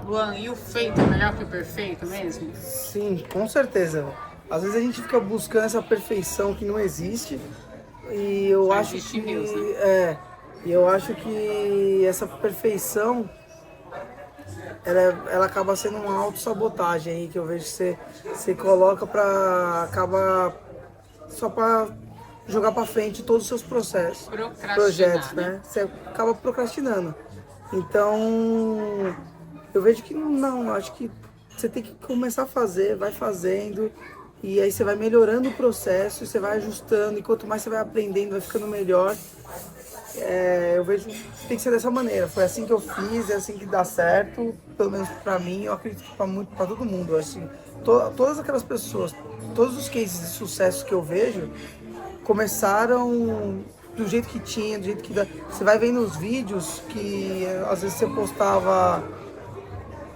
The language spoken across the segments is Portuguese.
Luan, e o feito é melhor que o perfeito mesmo? Sim, com certeza. Às vezes a gente fica buscando essa perfeição que não existe e eu Só acho existe que em Deus, né? e eu acho que essa perfeição ela acaba sendo uma autossabotagem aí que eu vejo que você coloca pra acabar só pra jogar pra frente todos os seus processos, projetos, Procrastinar, né? né? Você acaba procrastinando. Então, eu vejo que não, acho que você tem que começar a fazer, vai fazendo, e aí você vai melhorando o processo, você vai ajustando, e quanto mais você vai aprendendo, vai ficando melhor. Eu vejo que tem que ser dessa maneira. Foi assim que eu fiz, é assim que dá certo, pelo menos pra mim, eu acredito que para todo mundo. Assim, todas aquelas pessoas, todos os cases de sucesso que eu vejo, começaram do jeito que tinha, do jeito que dá. Você vai vendo os vídeos que às vezes você postava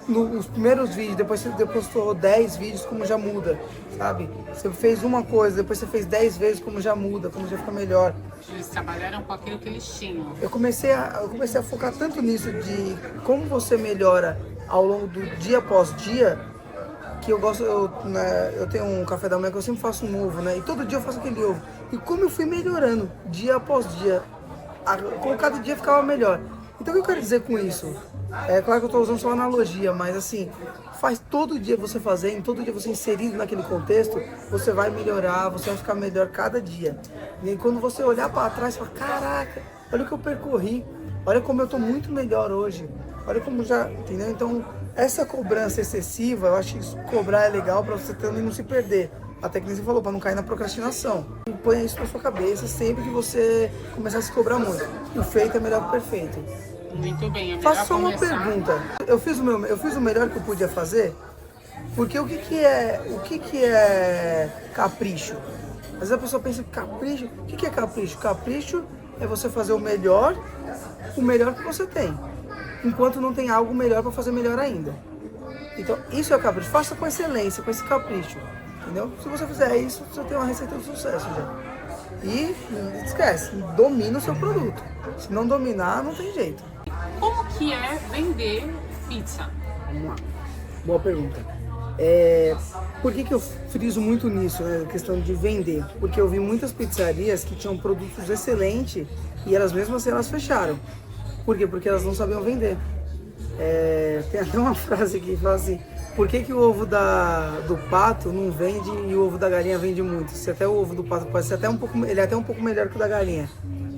nos primeiros vídeos, depois você postou 10 vídeos, como já muda, sabe? Você fez uma coisa, depois você fez 10 vezes, como já muda, como já fica melhor. Eles trabalharam com aquilo que eles tinham. Eu comecei a focar tanto nisso de como você melhora ao longo do dia após dia, que eu gosto, eu tenho um café da manhã que eu sempre faço um ovo, né? E todo dia eu faço aquele ovo. E como eu fui melhorando dia após dia, com cada dia ficava melhor. Então o que eu quero dizer com isso? É claro que eu estou usando só uma analogia, mas assim, faz todo dia você fazendo, todo dia você inserido naquele contexto, você vai melhorar, você vai ficar melhor cada dia. E quando você olhar para trás, você fala, caraca, olha o que eu percorri, olha como eu estou muito melhor hoje, olha como já, entendeu? Então, essa cobrança excessiva, eu acho que cobrar é legal para você também não se perder. Até que você falou, para não cair na procrastinação. E põe isso na sua cabeça sempre que você começar a se cobrar muito. O feito é melhor que o perfeito. Muito bem, é melhor Faço só uma começar. pergunta. Eu fiz o melhor que eu podia fazer, porque o que é capricho? Às vezes a pessoa pensa, capricho? O que é capricho? Capricho é você fazer o melhor que você tem, enquanto não tem algo melhor para fazer melhor ainda. Então, isso é capricho. Faça com excelência, com esse capricho. Entendeu? Se você fizer isso, você tem uma receita de sucesso já. E não esquece, domina o seu produto. Se não dominar, não tem jeito. Como que é vender pizza? Vamos lá. Boa pergunta. Por que eu friso muito nisso, né? Questão de vender? Porque eu vi muitas pizzarias que tinham produtos excelentes e elas mesmas assim elas fecharam. Por quê? Porque elas não sabiam vender. Tem até uma frase aqui que fala assim: por que o ovo do pato não vende e o ovo da galinha vende muito? Se até o ovo do pato pode ser até um pouco, ele é até um pouco melhor que o da galinha,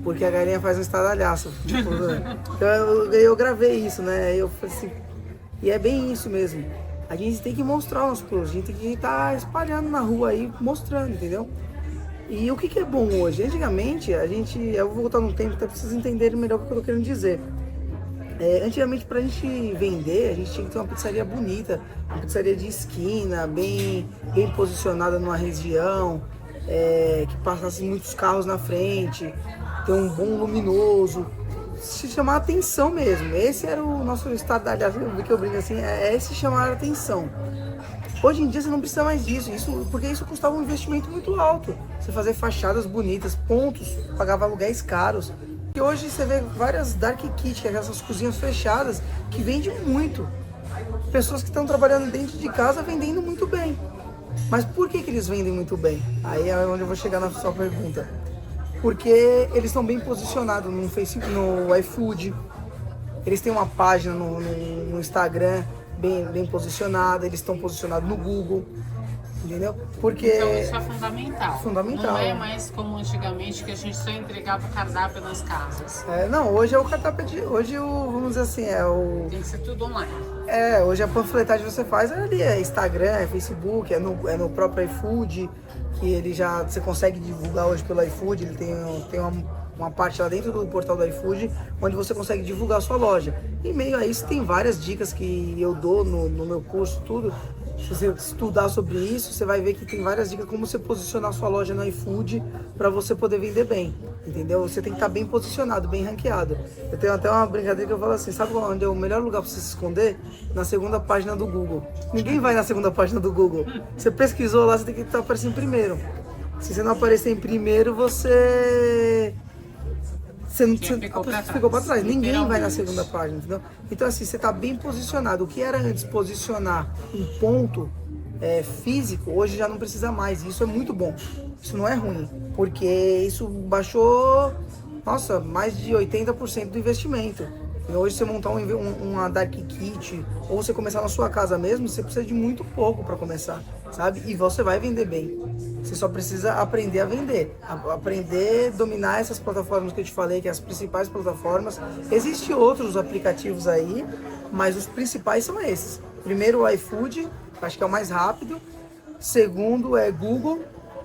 porque a galinha faz um estardalhaço. Tipo, né? Então eu gravei isso, né? Eu falei assim, e é bem isso mesmo. A gente tem que mostrar o nosso produto, a gente tem que estar espalhando na rua aí, mostrando, entendeu? E o que é bom hoje? Antigamente, eu vou voltar no tempo até pra vocês entenderem melhor o que eu tô querendo dizer. Antigamente, pra gente vender, a gente tinha que ter uma pizzaria bonita, uma pizzaria de esquina, bem posicionada numa região, que passasse muitos carros na frente, ter um bom luminoso, se chamar atenção mesmo. Esse era o nosso estardalhaço, que eu brinco assim, é esse chamar a atenção. Hoje em dia você não precisa mais disso, porque isso custava um investimento muito alto. Você fazer fachadas bonitas, pontos, pagava aluguéis caros. E hoje você vê várias dark kitchen, essas cozinhas fechadas, que vendem muito. Pessoas que estão trabalhando dentro de casa vendendo muito bem. Mas por que eles vendem muito bem? Aí é onde eu vou chegar na sua pergunta. Porque eles estão bem posicionados no Facebook, no iFood. Eles têm uma página no Instagram bem posicionada, eles estão posicionados no Google, entendeu? Porque Então isso é fundamental. Fundamental. Não é mais como antigamente que a gente só entregava o cardápio nas casas. não, hoje é o cardápio hoje vamos dizer assim, Tem que ser tudo online. hoje a panfletagem que você faz ali, é Instagram, é Facebook, é no próprio iFood, que você consegue divulgar hoje pelo iFood, ele tem uma parte lá dentro do portal do iFood, onde você consegue divulgar a sua loja. E meio a isso tem várias dicas que eu dou no meu curso, tudo. Se você estudar sobre isso, você vai ver que tem várias dicas como você posicionar sua loja no iFood para você poder vender bem, entendeu? Você tem que estar bem posicionado, bem ranqueado. Eu tenho até uma brincadeira que eu falo assim, sabe onde é o melhor lugar para você se esconder? Na segunda página do Google. Ninguém vai na segunda página do Google. Você pesquisou lá, você tem que estar aparecendo em primeiro. Se você não aparecer em primeiro, você ficou a pra pessoa ficou para trás. Ninguém vai na literalmente. segunda página, entendeu? Então, assim, você tá bem posicionado. O que era antes posicionar um ponto físico, hoje já não precisa mais. Isso é muito bom. Isso não é ruim, porque isso baixou, nossa, mais de 80% do investimento. E hoje você montar uma Dark Kit, ou você começar na sua casa mesmo, você precisa de muito pouco para começar, sabe? E você vai vender bem. Você só precisa aprender a vender, aprender a dominar essas plataformas que eu te falei, que é as principais plataformas. Existem outros aplicativos aí, mas os principais são esses. Primeiro o iFood, acho que é o mais rápido. Segundo é Google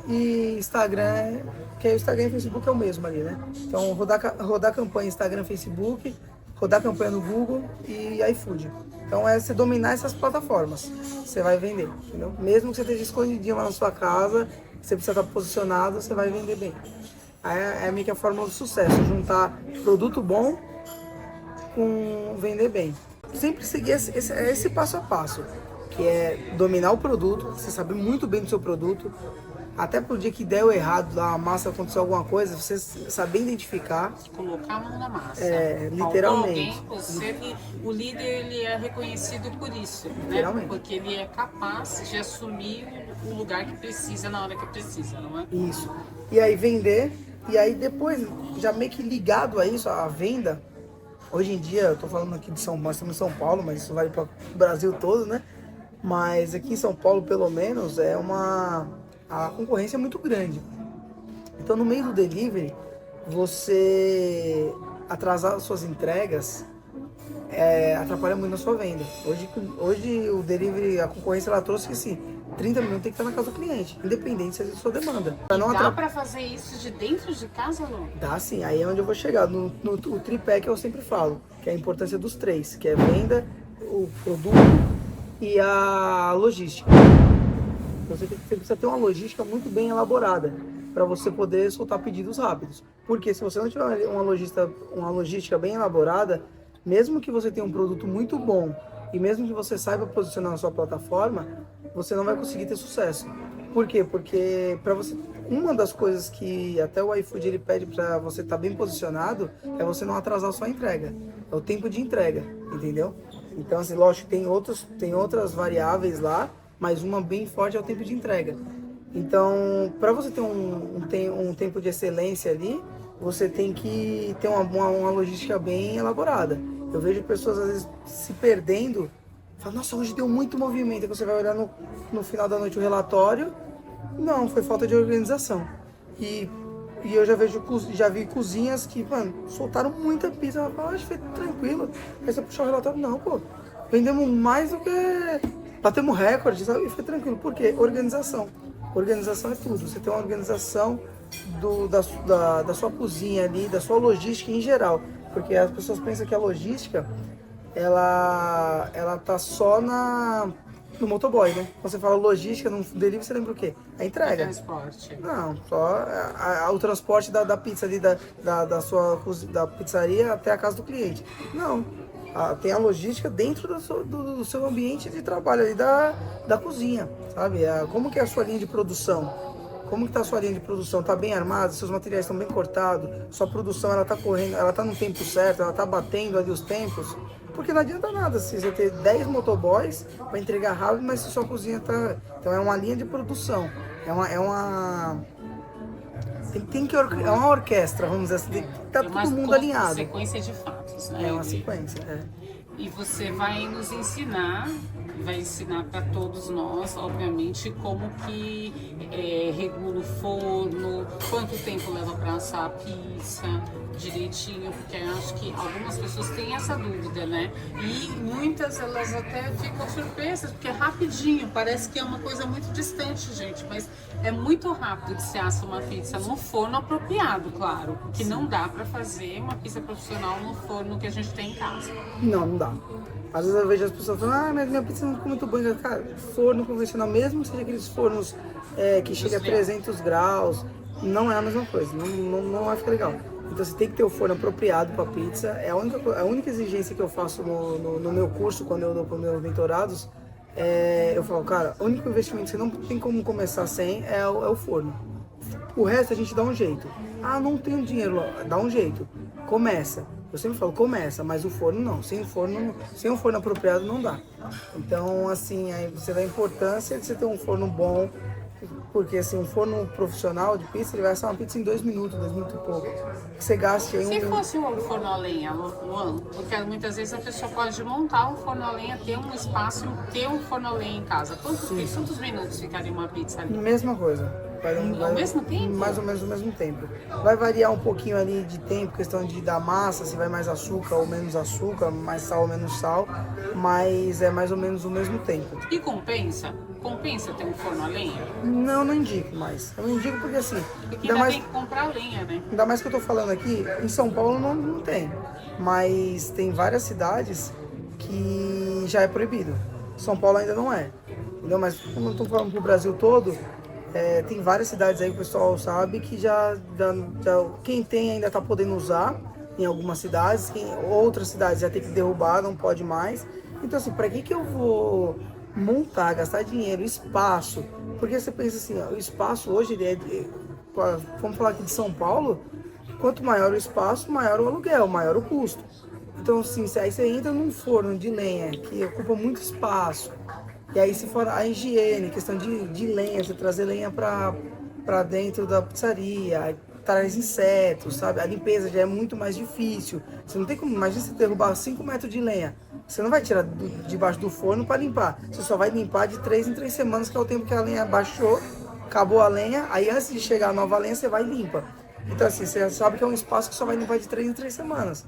e Instagram, que é o Instagram e Facebook é o mesmo ali, né? Então rodar campanha Instagram, Facebook, rodar campanha no Google e iFood. Então é você dominar essas plataformas, você vai vender, entendeu? Mesmo que você esteja escondidinho lá na sua casa, você precisa estar posicionado, você vai vender bem. Aí é meio que a fórmula do sucesso, juntar produto bom com vender bem. Sempre seguir esse passo a passo, que é dominar o produto, você saber muito bem do seu produto, até pro dia que der o errado, da massa acontecer alguma coisa, você saber identificar. Colocar a mão na massa. Literalmente. Faltou alguém, o líder ele é reconhecido por isso, né? Literalmente. Porque ele é capaz de assumir o lugar que precisa na hora que precisa, não é? Isso. E aí vender, e aí depois, já meio que ligado a isso, a venda, hoje em dia, eu tô falando aqui de São Paulo, nós estamos em São Paulo, mas isso vale para o Brasil todo, né? Mas aqui em São Paulo, pelo menos, a concorrência é muito grande. Então, no meio do delivery, você atrasar as suas entregas atrapalha muito na sua venda. Hoje o delivery, a concorrência, ela trouxe que assim, 30 minutos tem que estar na casa do cliente, independente se é a sua demanda. Dá para fazer isso de dentro de casa, Lu? Dá sim, aí é onde eu vou chegar, o tripé que eu sempre falo, que é a importância dos três, que é venda, o produto e a logística. Você precisa ter uma logística muito bem elaborada para você poder soltar pedidos rápidos. Porque se você não tiver uma logística bem elaborada, mesmo que você tenha um produto muito bom e mesmo que você saiba posicionar na sua plataforma, você não vai conseguir ter sucesso. Por quê? Porque uma das coisas que até o iFood ele pede para você estar bem posicionado é você não atrasar a sua entrega. É o tempo de entrega, entendeu? Então, assim, lógico, tem outras variáveis lá, mas uma bem forte é o tempo de entrega. Então, para você ter um tempo de excelência ali, você tem que ter uma logística bem elaborada. Eu vejo pessoas, às vezes, se perdendo, falam, nossa, hoje deu muito movimento. Aí você vai olhar no final da noite o relatório, não, foi falta de organização. E eu já vi cozinhas que, mano, soltaram muita pizza. Eu falo, foi tranquilo. Aí você puxar o relatório, não, pô, vendemos mais do que... Batemos recorde, sabe? E foi tranquilo. Por quê? Organização. Organização é tudo. Você tem uma organização da sua cozinha ali, da sua logística em geral. Porque as pessoas pensam que a logística, ela tá só no motoboy, né? Quando você fala logística, no delivery, você lembra o quê? A entrega. Transporte. Não, só o transporte da pizza ali, da pizzaria até a casa do cliente. Não. Tem a logística dentro do seu ambiente de trabalho ali da cozinha, sabe? Como que é a sua linha de produção? Como que tá a sua linha de produção? Tá bem armada? Seus materiais estão bem cortados? Sua produção, ela tá correndo, ela tá no tempo certo? Ela tá batendo ali os tempos? Porque não adianta nada se você ter 10 motoboys para entregar rápido, mas se sua cozinha tá... Então é uma linha de produção. É uma orquestra, vamos dizer assim, tem que estar todo mundo alinhado. É uma sequência de fatos, né? É uma sequência, E você vai nos ensinar, vai ensinar para todos nós, obviamente, como que regula o forno, quanto tempo leva para assar a pizza direitinho, porque eu acho que algumas pessoas têm essa dúvida, né? E muitas elas até ficam surpresas, porque é rapidinho, parece que é uma coisa muito distante, gente, mas é muito rápido que se assa uma pizza no forno apropriado, claro, porque não dá para fazer uma pizza profissional no forno que a gente tem em casa. Não dá. Às vezes eu vejo as pessoas falando, mas minha pizza não ficou muito boa. Cara, forno convencional, mesmo que seja aqueles fornos que chega a 300 graus, não é a mesma coisa, não vai ficar legal. Então você tem que ter o forno apropriado para pizza. É a única exigência que eu faço no meu curso, quando eu dou para os meus mentorados, eu falo, cara, o único investimento que você não tem como começar sem é o forno. O resto a gente dá um jeito. Ah, não tenho dinheiro, dá um jeito. começa. Eu sempre falo, começa, mas o forno não. Sem um forno apropriado não dá. Então, assim, aí você dá a importância de você ter um forno bom, porque assim, um forno profissional de pizza, ele vai assar uma pizza em 2 minutos e pouco. Você gaste aí Se fosse um forno a lenha, Luan, porque muitas vezes a pessoa pode montar um forno a lenha, ter um espaço e ter um forno a lenha em casa. Quantos minutos ficaria uma pizza ali? Mesma coisa. Ao mesmo tempo? Mais ou menos no mesmo tempo. Vai variar um pouquinho ali de tempo, questão da massa, se vai mais açúcar ou menos açúcar, mais sal ou menos sal, mas é mais ou menos o mesmo tempo. E compensa? Compensa ter um forno a lenha? Não indico mais. Eu não indico porque assim. Porque ainda tem que comprar lenha, né? Ainda mais que eu tô falando aqui, em São Paulo não tem. Mas tem várias cidades que já é proibido. São Paulo ainda não é. Entendeu? Mas como eu tô falando pro Brasil todo, tem várias cidades aí que o pessoal sabe que já quem tem ainda tá podendo usar em algumas cidades, outras cidades já tem que derrubar, não pode mais. Então assim, para que eu vou montar, gastar dinheiro, espaço? Porque você pensa assim, ó, o espaço hoje vamos falar aqui de São Paulo, quanto maior o espaço, maior o aluguel, maior o custo. Então assim, aí você entra num forno de lenha que ocupa muito espaço. E aí se for a higiene, questão de lenha, você trazer lenha para dentro da pizzaria, traz insetos, sabe? A limpeza já é muito mais difícil. Você não tem como, imagina você derrubar 5 metros de lenha. Você não vai tirar debaixo do forno para limpar. Você só vai limpar de 3 em 3 semanas, que é o tempo que a lenha baixou, acabou a lenha, aí antes de chegar a nova lenha, você vai e limpa. Então assim, você sabe que é um espaço que só vai limpar de 3 em 3 semanas.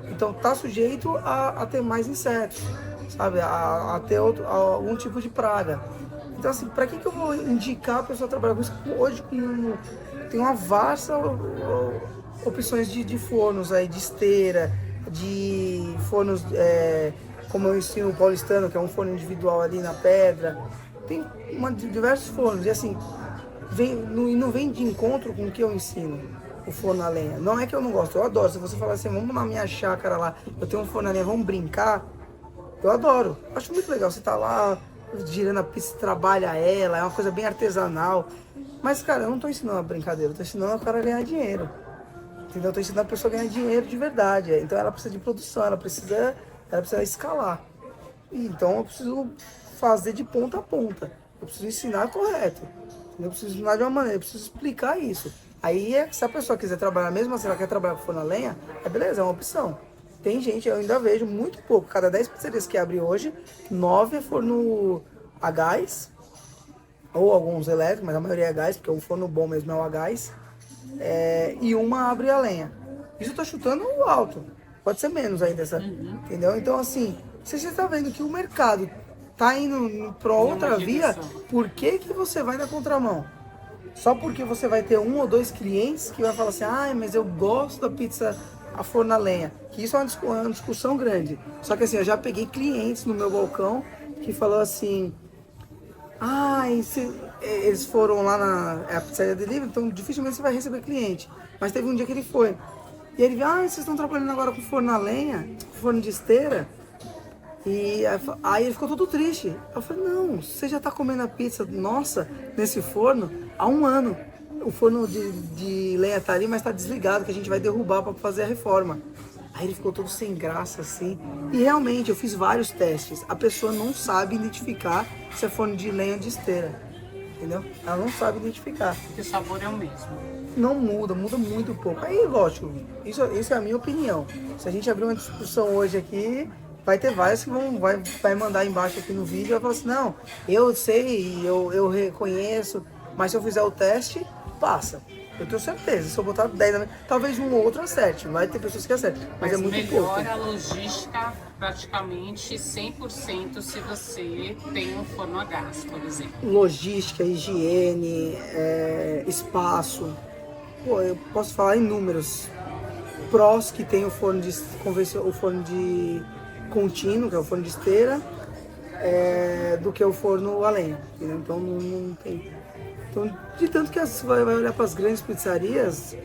Então tá sujeito a ter mais insetos, sabe? A ter algum tipo de praga. Então assim, para que eu vou indicar a pessoa trabalhar com isso? Hoje tem uma vasta opções de fornos aí, de esteira, de fornos, como eu ensino o paulistano, que é um forno individual ali na pedra. Tem diversos fornos e assim, não vem de encontro com o que eu ensino. O forno a lenha. Não é que eu não gosto, eu adoro. Se você falar assim, vamos na minha chácara lá, eu tenho um forno a lenha, vamos brincar, eu adoro. Acho muito legal. Você tá lá girando a pista, trabalha ela, é uma coisa bem artesanal. Mas, cara, eu não tô ensinando a brincadeira, eu tô ensinando o cara a ganhar dinheiro. Entendeu? Eu tô ensinando a pessoa a ganhar dinheiro de verdade. Então ela precisa de produção, ela precisa escalar. Então eu preciso fazer de ponta a ponta. Eu preciso ensinar correto. Eu preciso ensinar de uma maneira, eu preciso explicar isso. Aí, se a pessoa quiser trabalhar, mesmo assim, ela quer trabalhar com forno a lenha, beleza, é uma opção. Tem gente, eu ainda vejo muito pouco. Cada 10 pizzarias que abre hoje, 9 é forno a gás, ou alguns elétricos, mas a maioria é gás, porque o forno bom mesmo é o a gás. E uma abre a lenha. Isso eu tô chutando alto. Pode ser menos ainda, entendeu? Então, assim, se você está vendo que o mercado tá indo para outra via, por que você vai na contramão? Só porque você vai ter 1 ou 2 clientes que vai falar assim, mas eu gosto da pizza a forno a lenha. Que isso é uma discussão grande. Só que assim, eu já peguei clientes no meu balcão que falou assim, eles foram lá na pizzaria delivery, então dificilmente você vai receber cliente. Mas teve um dia que ele foi. E ele viu, vocês estão trabalhando agora com forno a lenha, forno de esteira? E aí ele ficou todo triste. Eu falei, não, você já tá comendo a pizza nossa nesse forno há 1 ano. O forno de lenha tá ali, mas tá desligado, que a gente vai derrubar para fazer a reforma. Aí ele ficou todo sem graça, assim. E realmente, eu fiz vários testes. A pessoa não sabe identificar se é forno de lenha ou de esteira. Entendeu? Ela não sabe identificar. Porque o sabor é o mesmo. Não muda muito pouco. Aí, lógico, isso é a minha opinião. Se a gente abrir uma discussão hoje aqui, vai ter vários que vai mandar embaixo aqui no vídeo e vai falar assim, não, eu sei, eu reconheço, mas se eu fizer o teste, passa. Eu tenho certeza, se eu botar 10, talvez um ou outro acerte, vai ter pessoas que acertam, mas é muito pouco. Melhora a logística praticamente 100% se você tem um forno a gás, por exemplo. Logística, higiene, espaço, eu posso falar em números. Prós que tem o forno de contínuo, que é o forno de esteira, do que o forno a lenha. Entendeu? Então não tem. Então, de tanto que você vai olhar para as grandes pizzarias,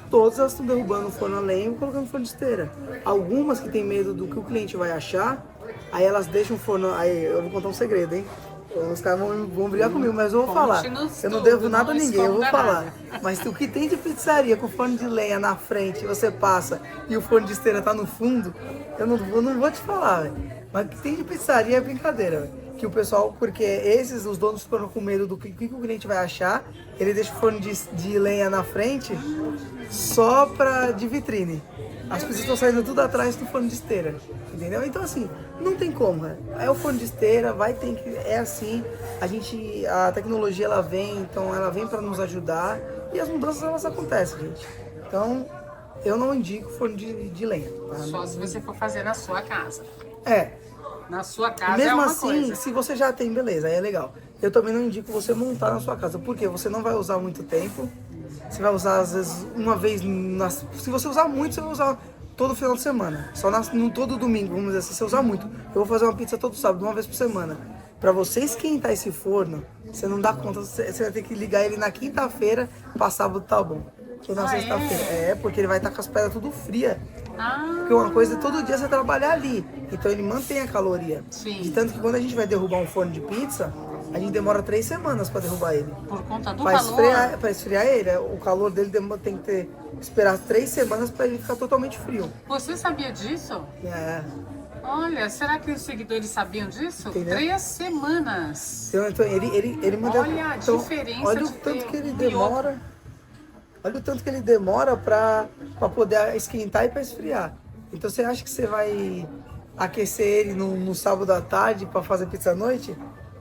todas estão derrubando o forno a lenha e colocando forno de esteira. Algumas que têm medo do que o cliente vai achar, aí elas deixam o forno. Aí eu vou contar um segredo, hein? Os caras vão brigar comigo, mas eu vou falar. Conte-nos Eu não tudo, devo nada a não ninguém, eu vou esconda falar. nada. Mas o que tem de pizzaria com forno de lenha na frente, você passa e o forno de esteira tá no fundo, eu não vou te falar, velho. Mas o que tem de pizzaria é brincadeira, velho. Que o pessoal, porque os donos ficam com medo do que o cliente vai achar, ele deixa o forno de lenha na frente só de vitrine. As pessoas estão saindo tudo atrás do forno de esteira, entendeu? Então assim, não tem como, né? É o forno de esteira, é assim, a tecnologia ela vem, então ela vem para nos ajudar e as mudanças elas acontecem, gente. Então, eu não indico forno de lenha, tá? Só se você for fazer na sua casa. É, Na sua casa mesmo é uma assim, coisa. se você já tem, beleza, aí é legal. Eu também não indico você montar na sua casa, porque você não vai usar muito tempo. Você vai usar, às vezes, uma vez. Se você usar muito, você vai usar todo final de semana. Só no todo domingo, vamos dizer assim, se você usar muito. Eu vou fazer uma pizza todo sábado, uma vez por semana. Pra você esquentar esse forno, você não dá conta, você vai ter que ligar ele na quinta-feira, pra sábado tá bom. Ou na sexta-feira. Porque ele vai estar com as pedras tudo fria. Porque uma coisa é todo dia você trabalhar ali. Então ele mantém a caloria. Sim. De tanto que quando a gente vai derrubar um forno de pizza, a gente demora 3 semanas para derrubar ele. Por conta do Pra calor. esfriar ele, o calor dele tem que esperar 3 semanas para ele ficar totalmente frio. Você sabia disso? É. Olha, será que os seguidores sabiam disso? Entendeu? 3 semanas. Então ele manda. Olha a então, diferença olha o de tanto ter que ele um e demora. Olha o tanto que ele demora para poder esquentar e para esfriar. Então você acha que você vai aquecer ele no sábado à tarde para fazer pizza à noite?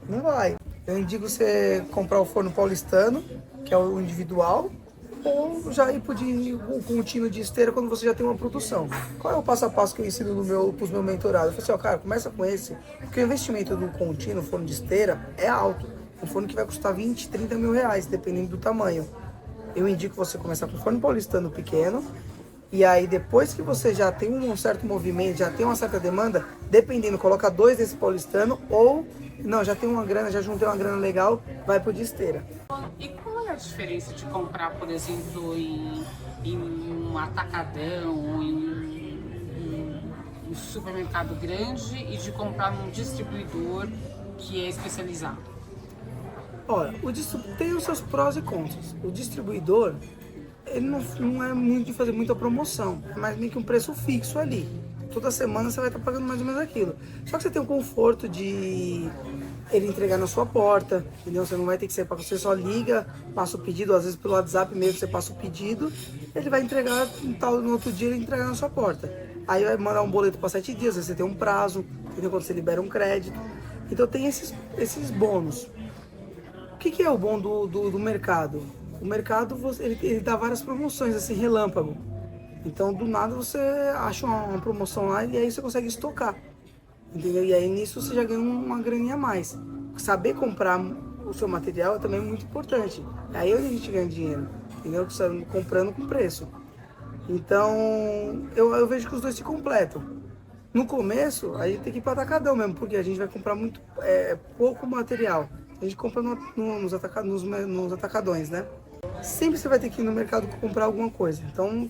Não vai. Eu indico você comprar o forno paulistano, que é o individual, ou já ir com o tino de esteira quando você já tem uma produção. Qual é o passo a passo que eu ensino para os meus mentorados? Eu falo assim, ó, cara, começa com esse, porque o investimento do contínuo, forno de esteira, é alto. Um forno que vai custar 20, 30 mil reais, dependendo do tamanho. Eu indico você começar com forno paulistano pequeno, e aí depois que você já tem um certo movimento, já tem uma certa demanda, dependendo, coloca 2 desse paulistano, ou não, já tem uma grana, já juntei uma grana legal, vai pro de esteira. E qual é a diferença de comprar, por exemplo, em um atacadão ou em um supermercado grande e de comprar num distribuidor que é especializado? Olha, tem os seus prós e contras. O distribuidor, ele não é muito de fazer muita promoção, é mais meio que um preço fixo ali. Toda semana você vai estar pagando mais ou menos aquilo. Só que você tem o conforto de ele entregar na sua porta, entendeu? Você não vai ter que sair para você só liga, passa o pedido, às vezes pelo WhatsApp mesmo você passa o pedido, ele vai entregar no outro dia ele entregar na sua porta. Aí vai mandar um boleto para 7 dias, você tem um prazo, entendeu? Quando você libera um crédito. Então tem esses bônus. O que é o bom do mercado? O mercado ele dá várias promoções assim relâmpago. Então, do nada, você acha uma promoção lá e aí você consegue estocar, entendeu? E aí, nisso, você já ganha uma graninha a mais. Saber comprar o seu material é também muito importante. Aí é onde a gente ganha dinheiro, entendeu? Comprando com preço. Então, eu vejo que os dois se completam. No começo, a gente tem que ir para atacadão mesmo, porque a gente vai comprar pouco material. A gente compra nos atacadões, né? Sempre você vai ter que ir no mercado comprar alguma coisa. Então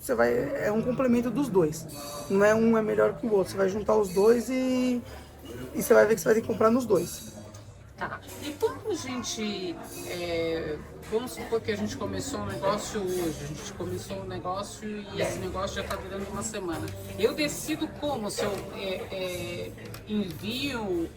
é um complemento dos dois. Não é um é melhor que o outro. Você vai juntar os dois e você vai ver que você vai ter que comprar nos dois. Tá. E quando a gente, vamos supor que a gente começou um negócio hoje, a gente começou um negócio e esse negócio já está durando uma semana. Eu decido como, se eu envio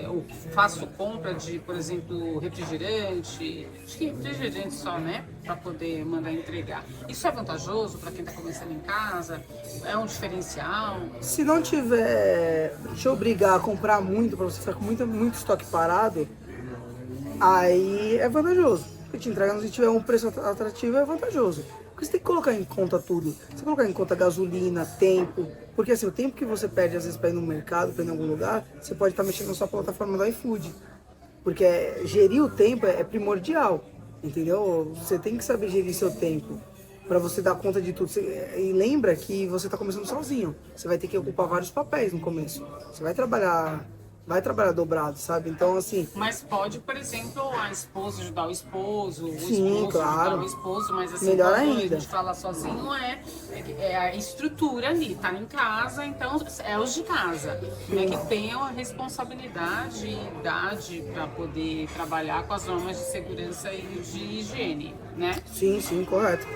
ou faço compra de, por exemplo, refrigerante, acho que refrigerante só, né? Para poder mandar entregar. Isso é vantajoso para quem está começando em casa? É um diferencial? Se não tiver te obrigar a comprar muito, para você ficar com muito estoque parado, aí é vantajoso. Se te entregar, se tiver um preço atrativo, é vantajoso. Porque você tem que colocar em conta tudo. Você colocar em conta gasolina, tempo. Porque assim, o tempo que você perde às vezes para ir no mercado, para ir em algum lugar, você pode estar mexendo na sua plataforma do iFood. Porque gerir o tempo é primordial. Entendeu? Você tem que saber gerir seu tempo para você dar conta de tudo. E lembra que você está começando sozinho. Você vai ter que ocupar vários papéis no começo. Você vai trabalhar vai trabalhar dobrado, sabe? Então, assim, Mas pode, por exemplo, a esposa ajudar o esposo, o sim, esposo claro. ajudar o esposo, mas assim, Melhor quando ainda. a gente fala sozinho é a estrutura ali, tá em casa, então é os de casa, né, que tenham a responsabilidade e idade para poder trabalhar com as normas de segurança e de higiene, né? Sim, sim, correto.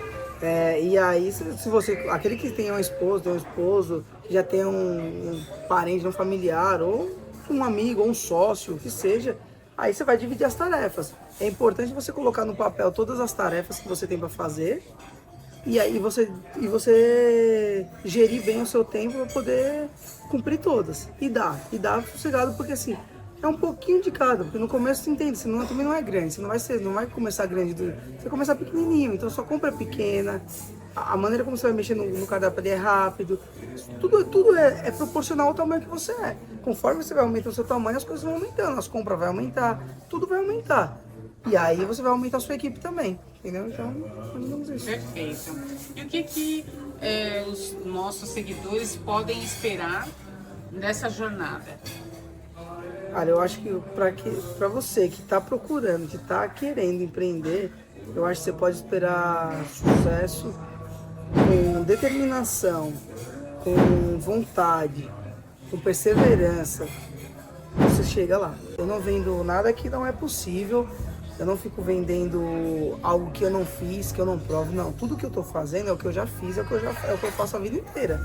E aí, se você, aquele que tem uma esposa, tem um esposo, que já tem um parente, um familiar, ou um amigo, ou um sócio, o que seja, aí você vai dividir as tarefas. É importante você colocar no papel todas as tarefas que você tem para fazer, e aí você gerir bem o seu tempo para poder cumprir todas. E dá sossegado, porque assim, é um pouquinho de cada, porque no começo você entende, senão também não é grande, você não vai começar grande, você vai começar pequenininho, então só compra pequena, a maneira como você vai mexer no cardápio ali é rápido, tudo é proporcional ao tamanho que você é. Conforme você vai aumentando o seu tamanho, as coisas vão aumentando, as compras vão aumentar, tudo vai aumentar. E aí você vai aumentar a sua equipe também, entendeu? Então, vamos isso. Perfeito. E o que os nossos seguidores podem esperar dessa jornada? Cara, eu acho que para você que está procurando, que está querendo empreender, eu acho que você pode esperar sucesso com determinação, com vontade, com perseverança. Você chega lá. Eu não vendo nada que não é possível. Eu não fico vendendo algo que eu não fiz, que eu não provo. Não, tudo que eu estou fazendo é o que eu já fiz, é o que eu faço a vida inteira.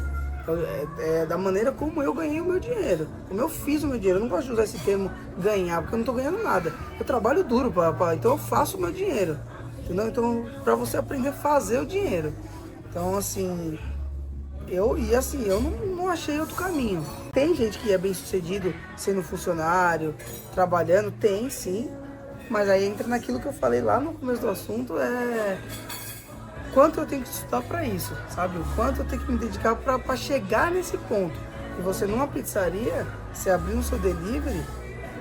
É da maneira como eu ganhei o meu dinheiro, como eu fiz o meu dinheiro. Eu não gosto de usar esse termo ganhar, porque eu não estou ganhando nada. Eu trabalho duro, então eu faço o meu dinheiro. Entendeu? Então, para você aprender a fazer o dinheiro. Então, assim, eu não achei outro caminho. Tem gente que é bem sucedido sendo funcionário, trabalhando, tem sim. Mas aí entra naquilo que eu falei lá no começo do assunto, quanto eu tenho que estudar para isso, sabe? O quanto eu tenho que me dedicar para chegar nesse ponto. E você numa pizzaria, você abrir o seu delivery,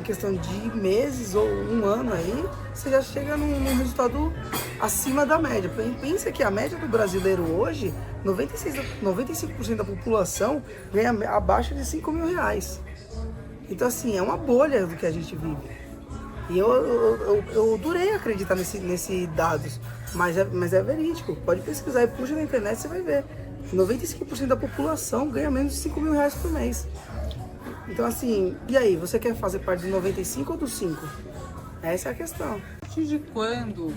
em questão de meses ou um ano aí, você já chega num resultado acima da média. Pensa que a média do brasileiro hoje, 95% da população ganha abaixo de 5 mil reais. Então assim, é uma bolha do que a gente vive. E eu durei acreditar nesse dados, mas é verídico. Pode pesquisar e puxa na internet, você vai ver. 95% da população ganha menos de 5 mil reais por mês. Então assim, e aí, você quer fazer parte dos 95 ou dos 5? Essa é a questão. A partir de quando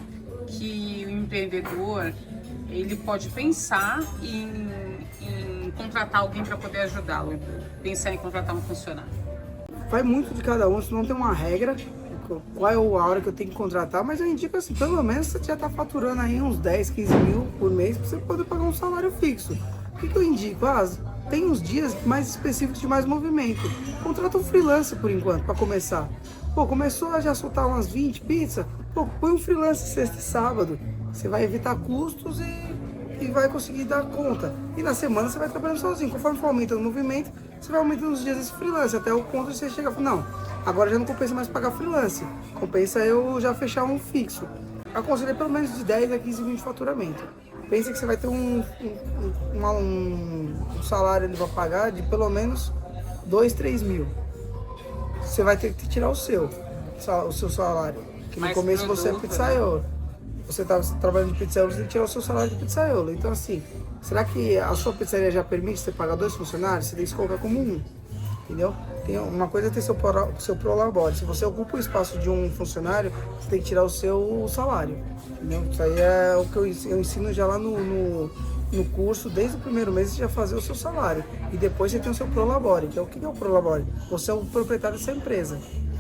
que o empreendedor ele pode pensar em contratar alguém para poder ajudá-lo? Pensar em contratar um funcionário? Vai muito de cada um, isso não tem uma regra. Qual é a hora que eu tenho que contratar, mas eu indico assim, pelo menos você já está faturando aí uns 10, 15 mil por mês para você poder pagar um salário fixo. O que eu indico? Tem uns dias mais específicos de mais movimento. Contrata um freelance por enquanto, para começar. Pô, começou a já soltar umas 20 pizzas, pô, põe um freelance sexta e sábado. Você vai evitar custos e vai conseguir dar conta. E na semana você vai trabalhando sozinho. Conforme for aumentando o movimento, você vai aumentando os dias desse freelance, até o ponto de você chegar e falar, não, agora já não compensa mais pagar freelance, compensa eu já fechar um fixo. Aconselho pelo menos de 10 a 15 mil de faturamento. Pensa que você vai ter um salário ali para pagar de pelo menos 2, 3 mil. Você vai ter que tirar o seu salário. Que no começo você é pizzaiolo. Você está trabalhando de pizzaiolo, você tem que tirar o seu salário de pizzaiolo. Então assim, será que a sua pizzaria já permite você pagar 2 funcionários? Você tem que colocar como um. Entendeu? Tem uma coisa é ter seu prolabore. Se você ocupa o espaço de um funcionário, você tem que tirar o seu salário. Entendeu? Isso aí é o que eu ensino já lá no curso, desde o primeiro mês você já fazer o seu salário. E depois você tem o seu prolabore. Que é o que é o prolabore? Você é o proprietário dessa empresa.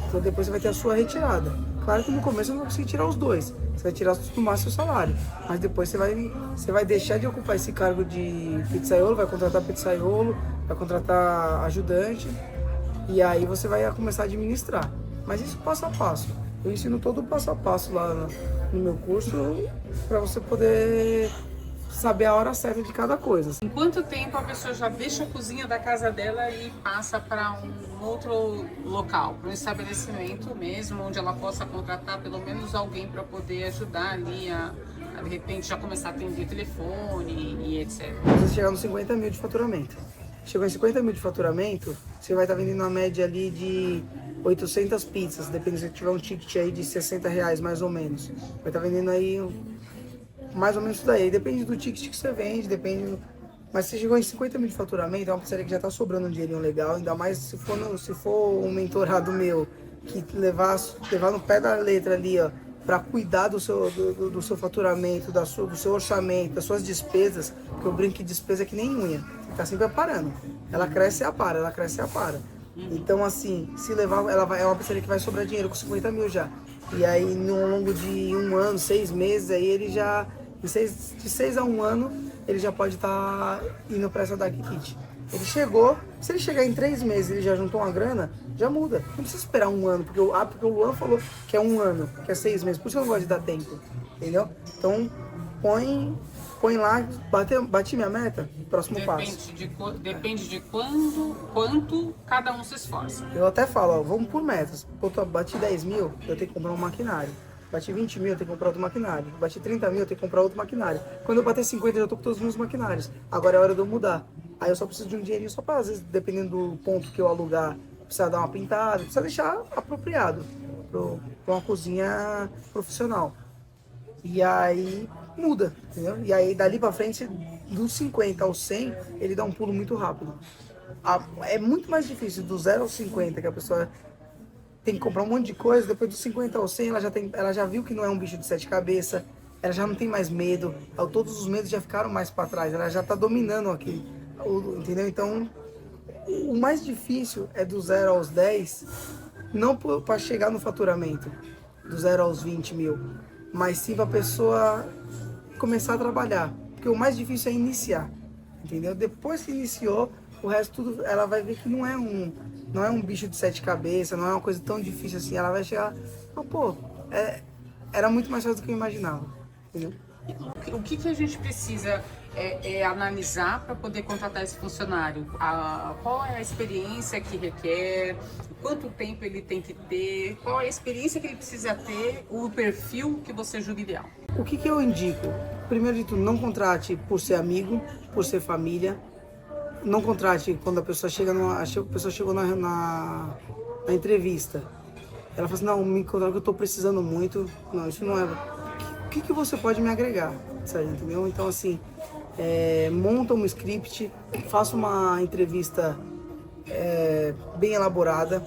Então depois você vai ter a sua retirada. Claro que no começo você não vai conseguir tirar os dois. Você vai tirar no máximo o seu salário. Mas depois você vai deixar de ocupar esse cargo de pizzaiolo, vai contratar pizzaiolo, vai contratar ajudante. E aí você vai começar a administrar. Mas isso passo a passo. Eu ensino todo o passo a passo lá no meu curso para você poder saber a hora certa de cada coisa. Em quanto tempo a pessoa já deixa a cozinha da casa dela e passa para um outro local, para um estabelecimento mesmo, onde ela possa contratar pelo menos alguém para poder ajudar ali a de repente já começar a atender telefone e etc. Você chegar nos 50 mil de faturamento. chegou em 50 mil de faturamento, você vai estar vendendo uma média ali de 800 pizzas, dependendo se tiver um ticket aí de R$60 mais ou menos. Vai estar vendendo aí mais ou menos isso daí. Depende do ticket que você vende, depende. Mas se chegou em 50 mil de faturamento, é uma pizzaria que já está sobrando um dinheirinho legal, ainda mais se for um mentorado meu, que levar no pé da letra ali, ó, para cuidar do seu faturamento, do seu orçamento, das suas despesas, porque eu brinco que despesa é que nem unha, você tá sempre aparando. Ela cresce e apara, ela cresce e apara. Então, assim, se levar, é uma pizzaria que vai sobrar dinheiro com 50 mil já. E aí, no longo de um ano, 6 meses, aí ele já, de 6 a 1 ano, ele já pode estar indo para essa Dark Kit. Ele chegou, se ele chegar em 3 meses e ele já juntou uma grana, já muda. Não precisa esperar um ano, porque o Luan falou que é 1 ano, que é 6 meses. Por isso eu não gosto de dar tempo, entendeu? Então, põe lá, bati minha meta, próximo passo. Depende de quanto cada um se esforça. Eu até falo, ó, vamos por metas. Pô, bati 10 mil, eu tenho que comprar um maquinário. Bati 20 mil, eu tenho que comprar outro maquinário. Bati 30 mil, eu tenho que comprar outro maquinário. Quando eu bater 50, eu já tô com todos os meus maquinários. Agora é hora de eu mudar. Aí eu só preciso de um dinheirinho só para, às vezes, dependendo do ponto que eu alugar, precisa dar uma pintada, precisa deixar apropriado para uma cozinha profissional. E aí muda, entendeu? E aí dali para frente, dos 50 ao 100, ele dá um pulo muito rápido. É muito mais difícil do 0 ao 50, que a pessoa tem que comprar um monte de coisa, depois dos 50 ao 100 ela já viu que não é um bicho de 7 cabeças, ela já não tem mais medo, todos os medos já ficaram mais para trás, ela já está dominando aqui, entendeu? Então, o mais difícil é do 0 aos 10, não para chegar no faturamento, do 0 aos 20 mil, mas sim para a pessoa começar a trabalhar, porque o mais difícil é iniciar, entendeu? Depois que iniciou, o resto tudo, ela vai ver que não é um bicho de 7 cabeças, não é uma coisa tão difícil assim. Ela vai chegar, era muito mais fácil do que eu imaginava, entendeu? O que a gente precisa analisar para poder contratar esse funcionário? Qual é a experiência que requer? Quanto tempo ele tem que ter? Qual é a experiência que ele precisa ter? O perfil que você julga ideal? O que eu indico? Primeiro de tudo, não contrate por ser amigo, por ser família. Não contrate quando a pessoa chegou na entrevista. Ela fala assim, não, me contrata que eu estou precisando muito. Não, isso não é. O que você pode me agregar? Sabe, entendeu? Então, assim, monta um script, faça uma entrevista bem elaborada.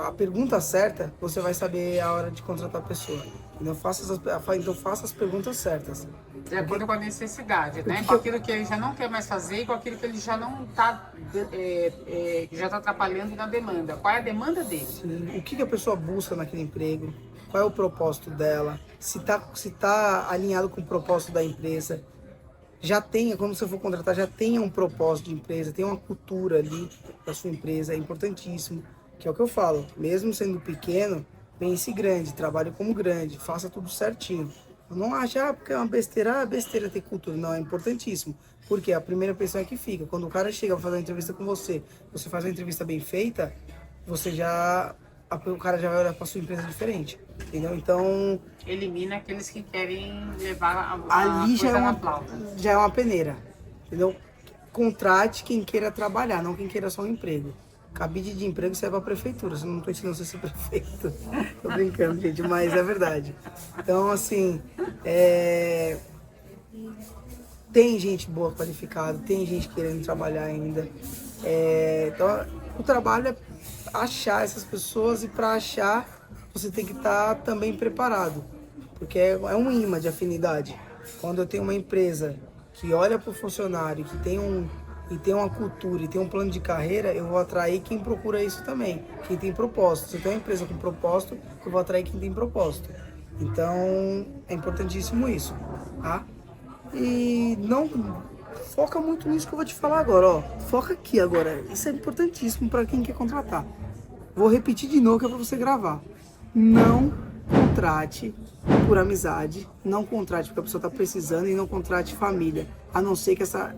A pergunta certa, você vai saber a hora de contratar a pessoa. Então faça as perguntas certas. De acordo com a necessidade, né? Com aquilo que ele já não quer mais fazer e com aquilo que ele já não está, já está atrapalhando na demanda. Qual é a demanda dele? Sim. O que a pessoa busca naquele emprego? Qual é o propósito dela? Se tá alinhado com o propósito da empresa. Quando você for contratar, já tenha um propósito de empresa, tenha uma cultura ali da sua empresa, é importantíssimo. Que é o que eu falo, mesmo sendo pequeno, pense grande, trabalhe como grande, faça tudo certinho. Não ache, porque é uma besteira, besteira ter cultura. Não, é importantíssimo. Porque a primeira impressão é que fica. Quando o cara chega para fazer uma entrevista com você faz uma entrevista bem feita, o cara já vai olhar para sua empresa diferente. Entendeu? Então... Elimina aqueles que querem levar ali coisa na flauta. Já é uma peneira. Entendeu? Contrate quem queira trabalhar, não quem queira só um emprego. Cabide de emprego serve para a prefeitura, eu não estou ensinando você a ser prefeito. Tô brincando, gente, mas é verdade. Então, assim, tem gente boa qualificada, tem gente querendo trabalhar ainda. Então, o trabalho é achar essas pessoas e para achar, você tem que estar também preparado. Porque é um imã de afinidade. Quando eu tenho uma empresa que olha para o funcionário, que tem uma cultura e tem um plano de carreira, eu vou atrair quem procura isso também, quem tem propósito. Se eu tenho uma empresa com propósito, eu vou atrair quem tem propósito. Então, é importantíssimo isso, tá? E não foca muito nisso que eu vou te falar agora, ó. Foca aqui agora. Isso é importantíssimo para quem quer contratar. Vou repetir de novo que é para você gravar. Não contrate por amizade, não contrate porque a pessoa está precisando e não contrate família, a não ser que essa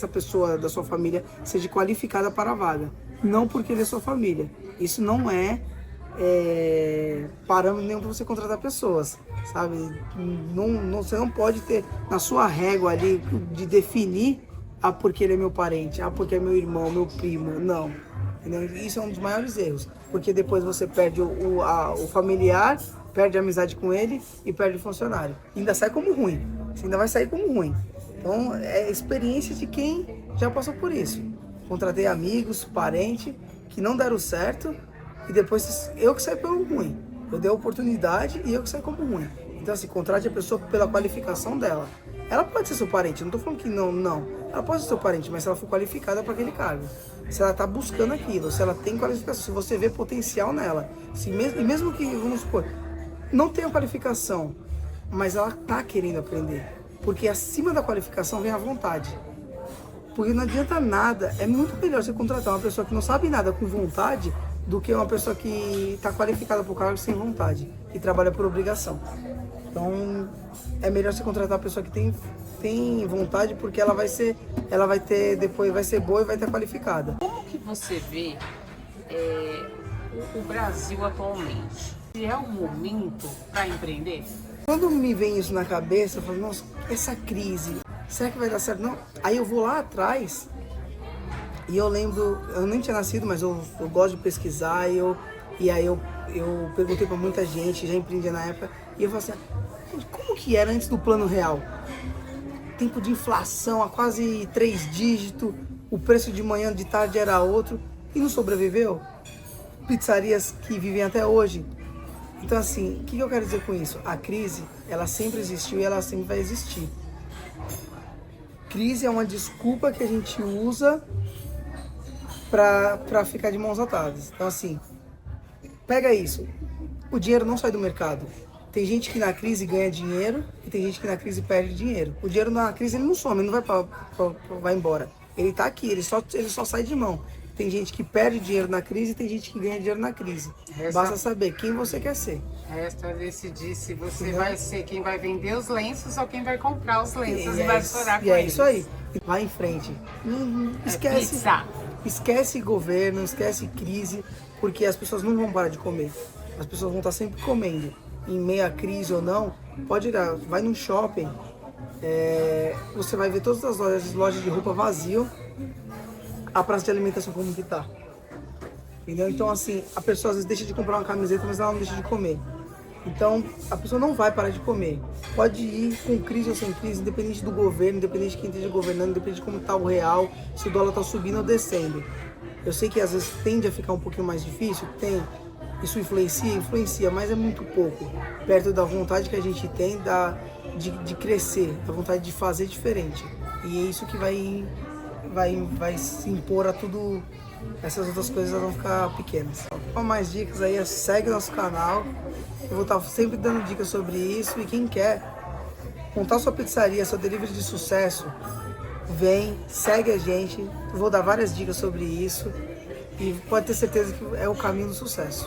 pessoa da sua família seja qualificada para a vaga, não porque ele é sua família. Isso não é parâmetro nenhum para você contratar pessoas, sabe? Você não pode ter na sua régua ali de definir ah, porque ele é meu parente, ah, porque é meu irmão, meu primo. Não. Entendeu? Isso é um dos maiores erros, porque depois você perde o familiar, perde a amizade com ele e perde o funcionário. E ainda sai como ruim. Você ainda vai sair como ruim. Então, é experiência de quem já passou por isso. Contratei amigos, parentes, que não deram certo e depois eu que saí pelo ruim. Eu dei a oportunidade e eu que saí como ruim. Então, assim, contrate a pessoa pela qualificação dela. Ela pode ser seu parente, não tô falando que não. Ela pode ser seu parente, mas se ela for qualificada para aquele cargo. Se ela tá buscando aquilo, se ela tem qualificação, se você vê potencial nela. E mesmo que, vamos supor, não tenha qualificação, mas ela tá querendo aprender. Porque acima da qualificação vem a vontade. Porque não adianta nada, é muito melhor você contratar uma pessoa que não sabe nada com vontade do que uma pessoa que está qualificada para o cargo sem vontade, que trabalha por obrigação. Então, é melhor você contratar uma pessoa que tem vontade, porque ela vai ter, depois vai ser boa e vai estar qualificada. Como que você vê o Brasil atualmente? Se é o momento para empreender? Quando me vem isso na cabeça, eu falo, nossa, essa crise, será que vai dar certo? Não. Aí eu vou lá atrás e eu lembro, eu nem tinha nascido, mas eu gosto de pesquisar, e aí eu perguntei para muita gente, já empreendia na época, e eu falei assim, como que era antes do Plano Real? Tempo de inflação a quase 3 dígitos, o preço de manhã, de tarde era outro, e não sobreviveu? Pizzarias que vivem até hoje. Então, assim, o que eu quero dizer com isso? A crise, ela sempre existiu e ela sempre vai existir. Crise é uma desculpa que a gente usa para ficar de mãos atadas. Então, assim, pega isso. O dinheiro não sai do mercado. Tem gente que na crise ganha dinheiro e tem gente que na crise perde dinheiro. O dinheiro na crise ele não some, ele não vai embora. Ele tá aqui, ele só sai de mão. Tem gente que perde dinheiro na crise e tem gente que ganha dinheiro na crise. Basta saber quem você quer ser. Resta decidir se você vai ser quem vai vender os lenços ou quem vai comprar os lenços e vai estourar com eles. E é isso aí. Vai em frente. Esquece governo, esquece crise, porque as pessoas não vão parar de comer. As pessoas vão estar sempre comendo. Em meia crise ou não, pode ir lá, vai no shopping, você vai ver todas as lojas de roupa vazio, a praça de alimentação como que tá. Entendeu? Então, assim, a pessoa às vezes deixa de comprar uma camiseta, mas ela não deixa de comer. Então, a pessoa não vai parar de comer. Pode ir com crise ou sem crise, independente do governo, independente de quem esteja governando, independente de como está o real, se o dólar está subindo ou descendo. Eu sei que às vezes tende a ficar um pouquinho mais difícil, isso influencia, mas é muito pouco. Perto da vontade que a gente tem de crescer, da vontade de fazer diferente. E é isso que vai se impor a tudo. Essas outras coisas vão ficar pequenas. Para mais dicas aí, segue nosso canal. Eu vou estar sempre dando dicas sobre isso. E quem quer montar sua pizzaria, seu delivery de sucesso, vem, segue a gente. Eu vou dar várias dicas sobre isso. E pode ter certeza que é o caminho do sucesso.